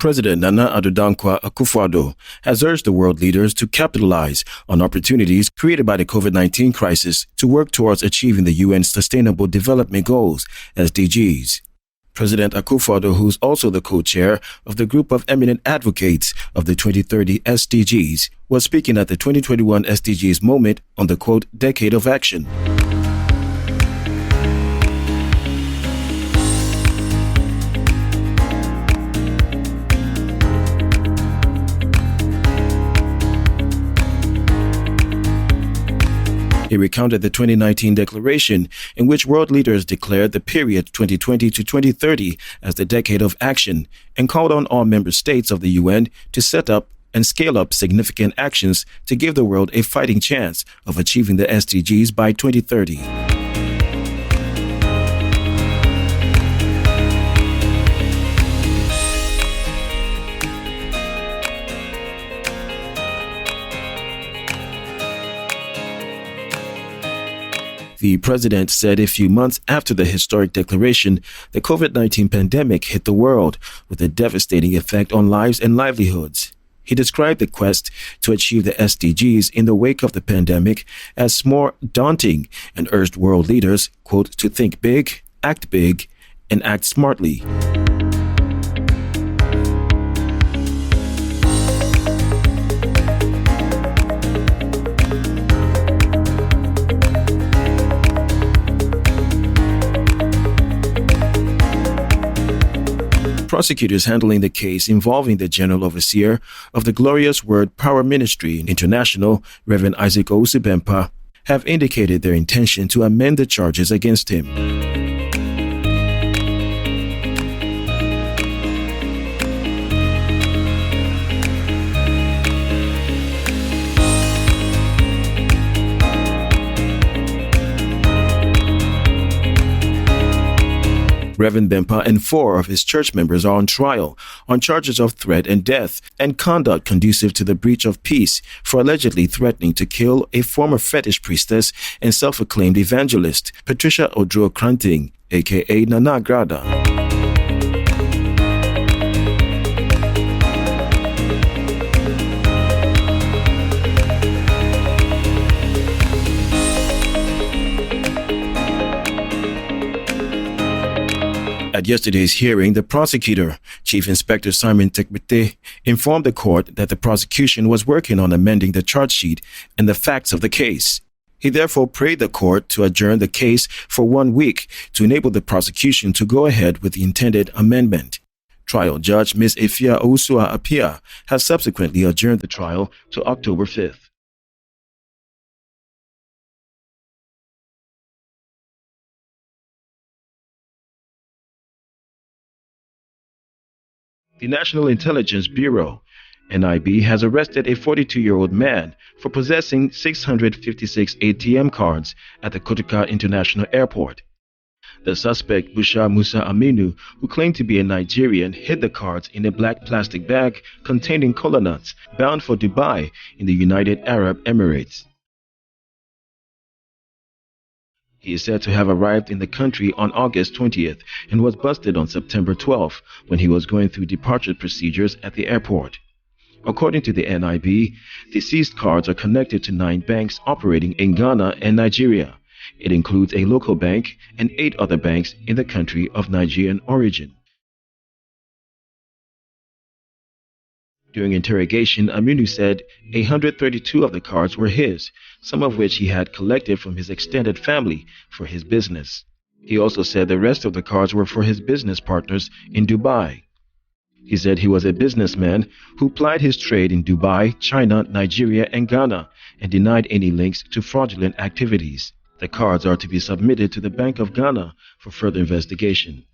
President Nana Addo Akufo-Addo has urged the world leaders to capitalize on opportunities created by the COVID-19 crisis to work towards achieving the UN's Sustainable Development Goals, SDGs. President Akufo-Addo, who's also the co-chair of the group of eminent advocates of the 2030 SDGs, was speaking at the 2021 SDGs moment on the, quote, Decade of Action. He recounted the 2019 declaration in which world leaders declared the period 2020 to 2030 as the decade of action and called on all member states of the UN to set up and scale up significant actions to give the world a fighting chance of achieving the SDGs by 2030. The president said a few months after the historic declaration, the COVID-19 pandemic hit the world with a devastating effect on lives and livelihoods. He described the quest to achieve the SDGs in the wake of the pandemic as more daunting and urged world leaders, quote, to think big, and act smartly. Prosecutors handling the case involving the General Overseer of the Glorious Word Power Ministry International, Reverend Isaac Owusu-Bempah, have indicated their intention to amend the charges against him. Reverend Bempah and 4 of his church members are on trial on charges of threat and death and conduct conducive to the breach of peace for allegedly threatening to kill a former fetish priestess and self-acclaimed evangelist, Patricia Odro-Kranting, aka Nana Grada. At yesterday's hearing, the prosecutor, Chief Inspector Simon Tekbete, informed the court that the prosecution was working on amending the charge sheet and the facts of the case. He therefore prayed the court to adjourn the case for 1 week to enable the prosecution to go ahead with the intended amendment. Trial Judge Ms. Efia Owusu-Apia has subsequently adjourned the trial to October 5th. The National Intelligence Bureau, NIB, has arrested a 42-year-old man for possessing 656 ATM cards at the Kotoka International Airport. The suspect, Bushra Musa Aminu, who claimed to be a Nigerian, hid the cards in a black plastic bag containing kola nuts bound for Dubai in the United Arab Emirates. He is said to have arrived in the country on August 20th and was busted on September 12th when he was going through departure procedures at the airport. According to the NIB, the seized cards are connected to 9 banks operating in Ghana and Nigeria. It includes a local bank and 8 other banks in the country of Nigerian origin. During interrogation, Aminu said 132 of the cards were his, some of which he had collected from his extended family for his business. He also said the rest of the cards were for his business partners in Dubai. He said he was a businessman who plied his trade in Dubai, China, Nigeria, and Ghana and denied any links to fraudulent activities. The cards are to be submitted to the Bank of Ghana for further investigation.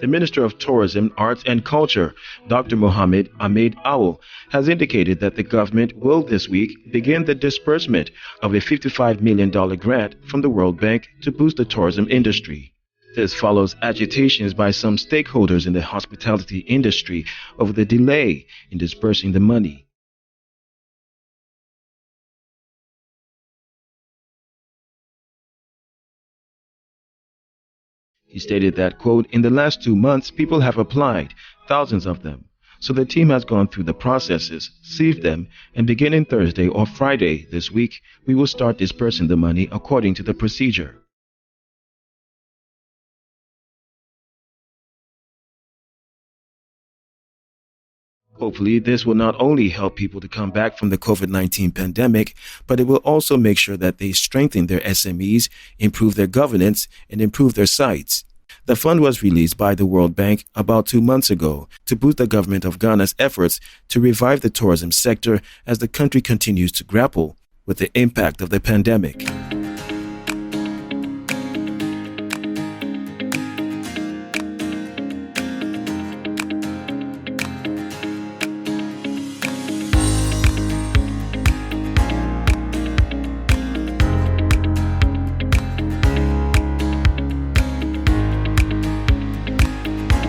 The Minister of Tourism, Arts and Culture, Dr. Mohammed Ahmed Awal, has indicated that the government will this week begin the disbursement of a $55 million grant from the World Bank to boost the tourism industry. This follows agitations by some stakeholders in the hospitality industry over the delay in disbursing the money. He stated that, quote, "In the last 2 months, people have applied, thousands of them. So the team has gone through the processes, sieved them, and beginning Thursday or Friday this week, we will start dispersing the money according to the procedure." Hopefully, this will not only help people to come back from the COVID-19 pandemic, but it will also make sure that they strengthen their SMEs, improve their governance, and improve their sites. The fund was released by the World Bank about 2 months ago to boost the government of Ghana's efforts to revive the tourism sector as the country continues to grapple with the impact of the pandemic.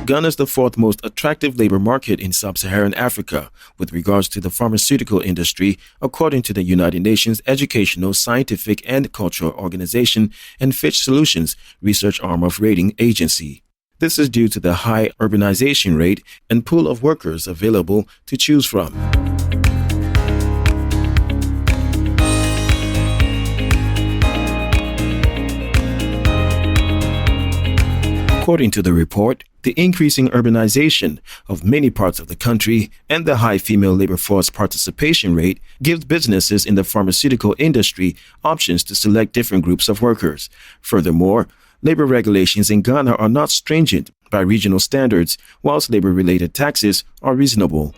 Ghana is the fourth most attractive labor market in sub-Saharan Africa with regards to the pharmaceutical industry, according to the United Nations Educational, Scientific and Cultural Organization and Fitch Solutions research arm of rating agency. This is due to the high urbanization rate and pool of workers available to choose from. According to the report, the increasing urbanization of many parts of the country and the high female labor force participation rate gives businesses in the pharmaceutical industry options to select different groups of workers. Furthermore, labor regulations in Ghana are not stringent by regional standards, whilst labor-related taxes are reasonable.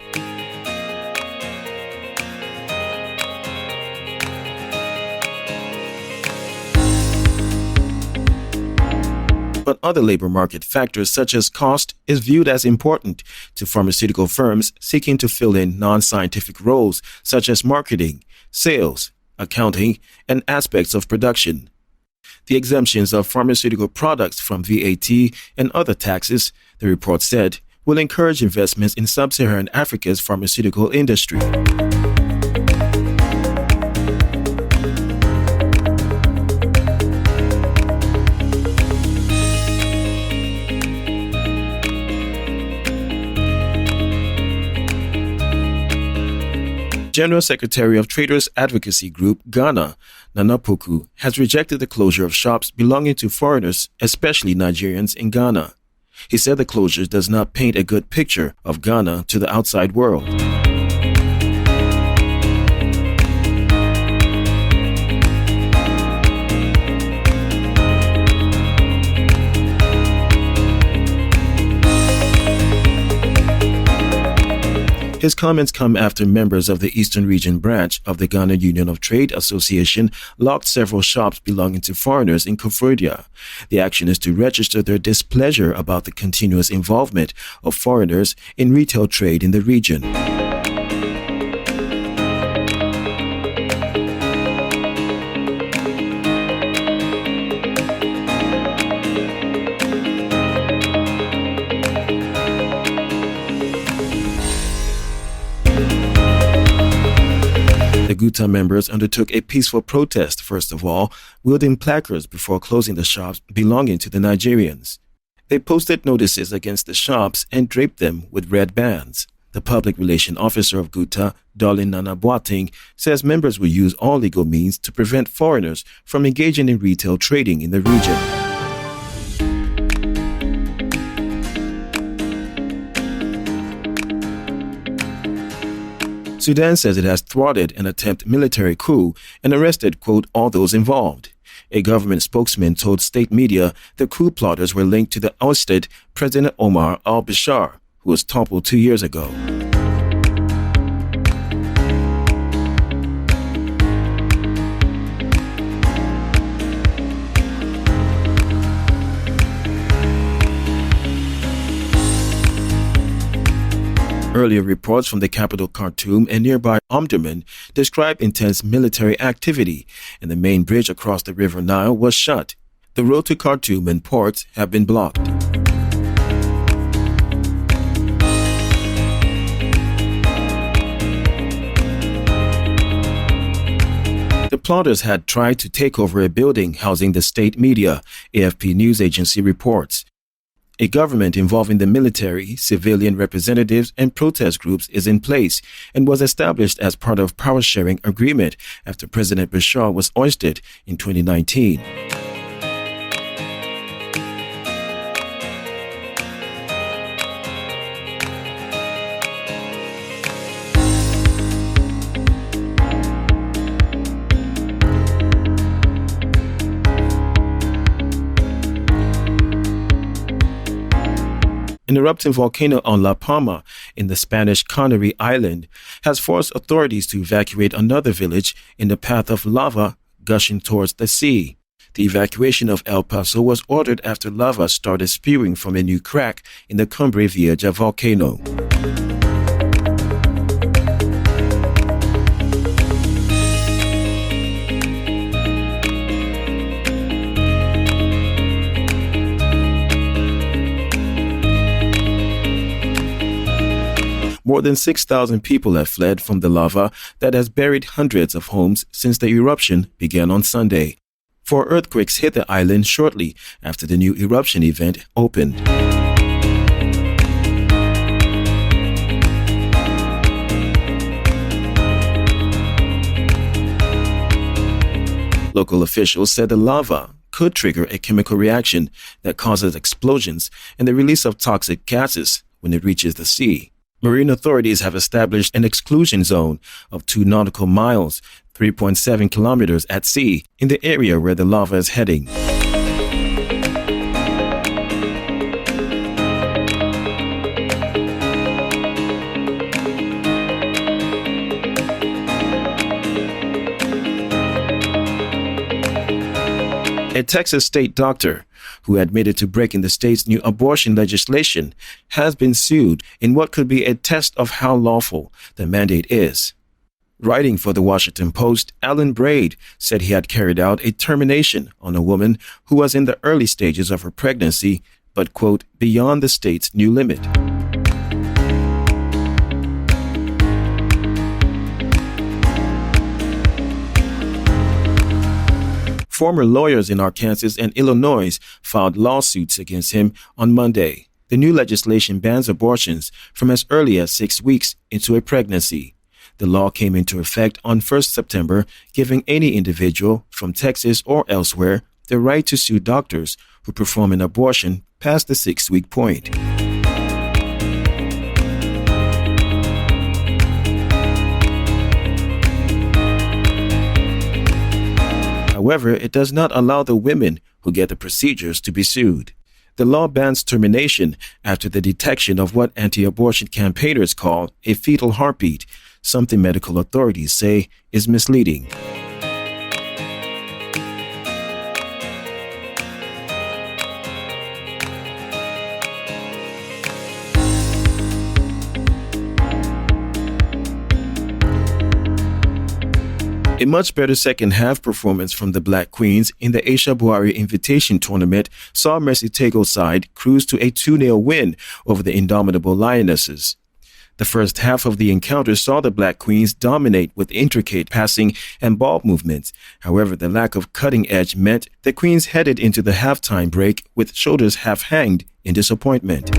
But other labor market factors such as cost is viewed as important to pharmaceutical firms seeking to fill in non-scientific roles such as marketing, sales, accounting, and aspects of production. The exemptions of pharmaceutical products from VAT and other taxes, the report said, will encourage investments in sub-Saharan Africa's pharmaceutical industry. General Secretary of Traders Advocacy Group, Ghana, Nana Poku, has rejected the closure of shops belonging to foreigners, especially Nigerians in Ghana. He said the closure does not paint a good picture of Ghana to the outside world. His comments come after members of the Eastern Region branch of the Ghana Union of Trade Association locked several shops belonging to foreigners in Koforidua. The action is to register their displeasure about the continuous involvement of foreigners in retail trade in the region. The Guta members undertook a peaceful protest, first of all, wielding placards before closing the shops belonging to the Nigerians. They posted notices against the shops and draped them with red bands. The public relations officer of Guta, Dolin Nana Boateng, says members will use all legal means to prevent foreigners from engaging in retail trading in the region. Sudan says it has thwarted an attempted military coup and arrested, quote, all those involved. A government spokesman told state media the coup plotters were linked to the ousted President Omar al-Bashir, who was toppled 2 years ago. Earlier reports from the capital Khartoum and nearby Omdurman described intense military activity, and the main bridge across the River Nile was shut. The road to Khartoum and ports have been blocked. The plotters had tried to take over a building housing the state media, AFP news agency reports. A government involving the military, civilian representatives, and protest groups is in place and was established as part of power-sharing agreement after President Bashar was ousted in 2019. An erupting volcano on La Palma in the Spanish Canary Island has forced authorities to evacuate another village in the path of lava gushing towards the sea. The evacuation of El Paso was ordered after lava started spewing from a new crack in the Cumbre Vieja volcano. More than 6,000 people have fled from the lava that has buried hundreds of homes since the eruption began on Sunday. 4 earthquakes hit the island shortly after the new eruption event opened. Local officials said the lava could trigger a chemical reaction that causes explosions and the release of toxic gases when it reaches the sea. Marine authorities have established an exclusion zone of 2 nautical miles, 3.7 kilometers at sea, in the area where the lava is heading. A Texas state doctor who admitted to breaking the state's new abortion legislation has been sued in what could be a test of how lawful the mandate is. Writing for the Washington Post, Alan Braid said he had carried out a termination on a woman who was in the early stages of her pregnancy, but, quote, beyond the state's new limit. Former lawyers in Arkansas and Illinois filed lawsuits against him on Monday. The new legislation bans abortions from as early as 6 weeks into a pregnancy. The law came into effect on 1st September, giving any individual from Texas or elsewhere the right to sue doctors who perform an abortion past the 6-week point. However, it does not allow the women who get the procedures to be sued. The law bans termination after the detection of what anti-abortion campaigners call a fetal heartbeat, something medical authorities say is misleading. A much better second-half performance from the Black Queens in the Aisha Buhari Invitation Tournament saw Mercy Tego's side cruise to a 2-0 win over the indomitable Lionesses. The first half of the encounter saw the Black Queens dominate with intricate passing and ball movements. However, the lack of cutting edge meant the Queens headed into the halftime break with shoulders half-hanged in disappointment.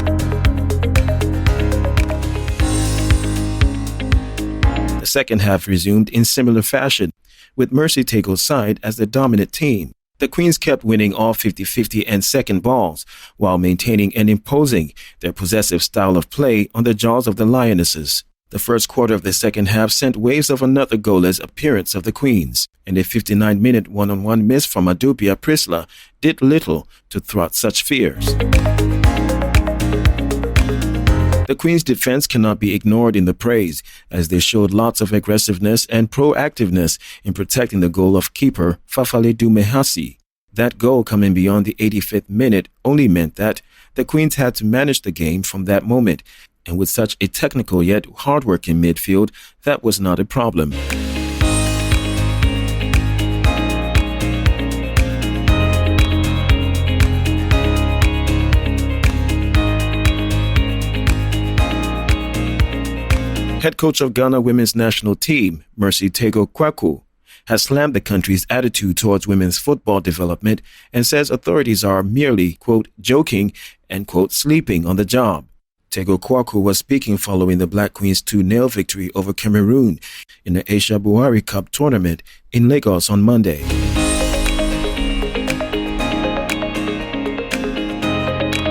The second half resumed in similar fashion, with Mercy Tego's side as the dominant team. The Queens kept winning all 50-50 and second balls, while maintaining and imposing their possessive style of play on the jaws of the Lionesses. The first quarter of the second half sent waves of another goalless appearance of the Queens, and a 59-minute one-on-one miss from Adupia Prisla did little to thwart such fears. The Queens' defense cannot be ignored in the praise, as they showed lots of aggressiveness and proactiveness in protecting the goal of keeper Fafale Dumehasi. That goal coming beyond the 85th minute only meant that the Queens had to manage the game from that moment, and with such a technical yet hard-working midfield, that was not a problem. Head coach of Ghana women's national team, Mercy Tego Kwaku, has slammed the country's attitude towards women's football development and says authorities are merely, quote, joking and, quote, sleeping on the job. Tego Kwaku was speaking following the Black Queens 2-0 victory over Cameroon in the Asia Buhari Cup tournament in Lagos on Monday.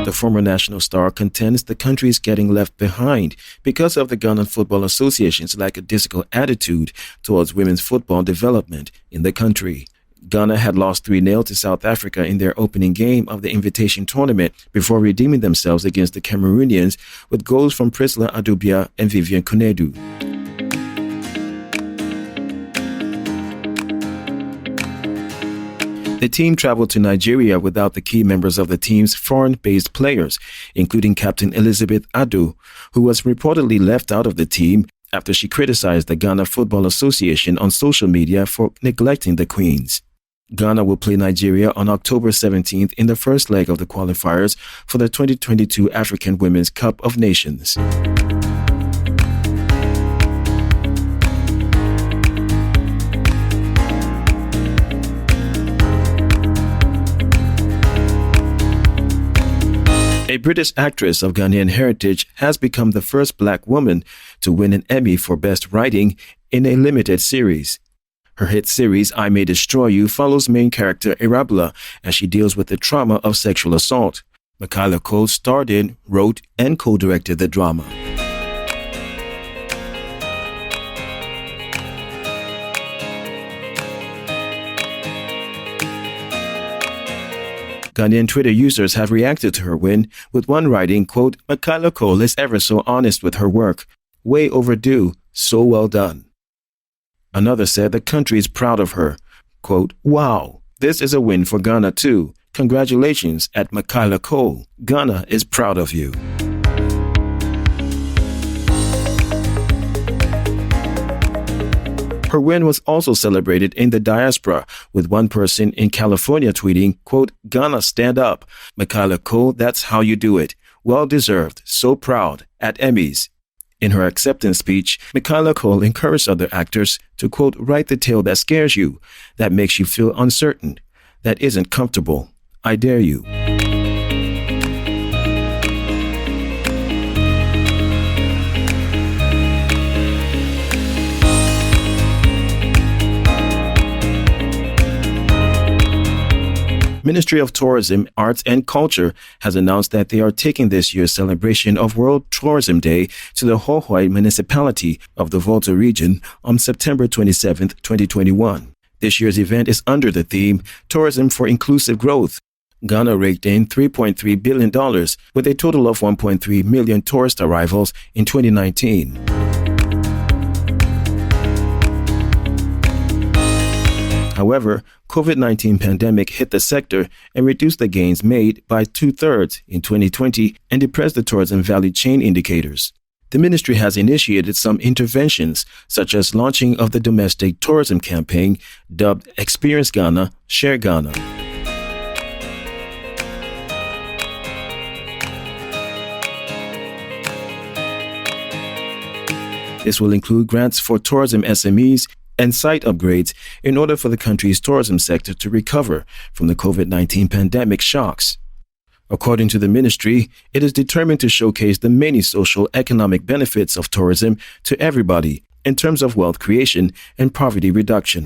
The former national star contends the country is getting left behind because of the Ghana Football Association's lackadaisical attitude towards women's football development in the country. Ghana had lost 3-0 to South Africa in their opening game of the invitation tournament before redeeming themselves against the Cameroonians with goals from Priscilla Adubia and Vivian Kunedu. The team traveled to Nigeria without the key members of the team's foreign-based players, including Captain Elizabeth Adu, who was reportedly left out of the team after she criticized the Ghana Football Association on social media for neglecting the Queens. Ghana will play Nigeria on October 17th in the first leg of the qualifiers for the 2022 African Women's Cup of Nations. A British actress of Ghanaian heritage has become the first black woman to win an Emmy for Best Writing in a limited series. Her hit series, I May Destroy You, follows main character Arabella as she deals with the trauma of sexual assault. Michaela Cole starred in, wrote, and co-directed the drama. Ghanaian Twitter users have reacted to her win, with one writing, quote, Michaela Cole is ever so honest with her work. Way overdue, so well done. Another said the country is proud of her. Quote, wow, this is a win for Ghana too. Congratulations at Michaela Cole. Ghana is proud of you. Her win was also celebrated in the diaspora, with one person in California tweeting, quote, Ghana stand up. Michaela Cole, that's how you do it. Well deserved. So proud. At Emmys. In her acceptance speech, Michaela Cole encouraged other actors to, quote, write the tale that scares you, that makes you feel uncertain, that isn't comfortable. I dare you. Ministry of Tourism, Arts and Culture has announced that they are taking this year's celebration of World Tourism Day to the Hohoi municipality of the Volta region on September 27, 2021. This year's event is under the theme Tourism for Inclusive Growth. Ghana raked in $3.3 billion with a total of 1.3 million tourist arrivals in 2019. However, COVID-19 pandemic hit the sector and reduced the gains made by 2/3 in 2020 and depressed the tourism value chain indicators. The ministry has initiated some interventions, such as launching of the domestic tourism campaign dubbed Experience Ghana, Share Ghana. This will include grants for tourism SMEs and site upgrades in order for the country's tourism sector to recover from the COVID-19 pandemic shocks. According to the ministry, it is determined to showcase the many social economic benefits of tourism to everybody in terms of wealth creation and poverty reduction.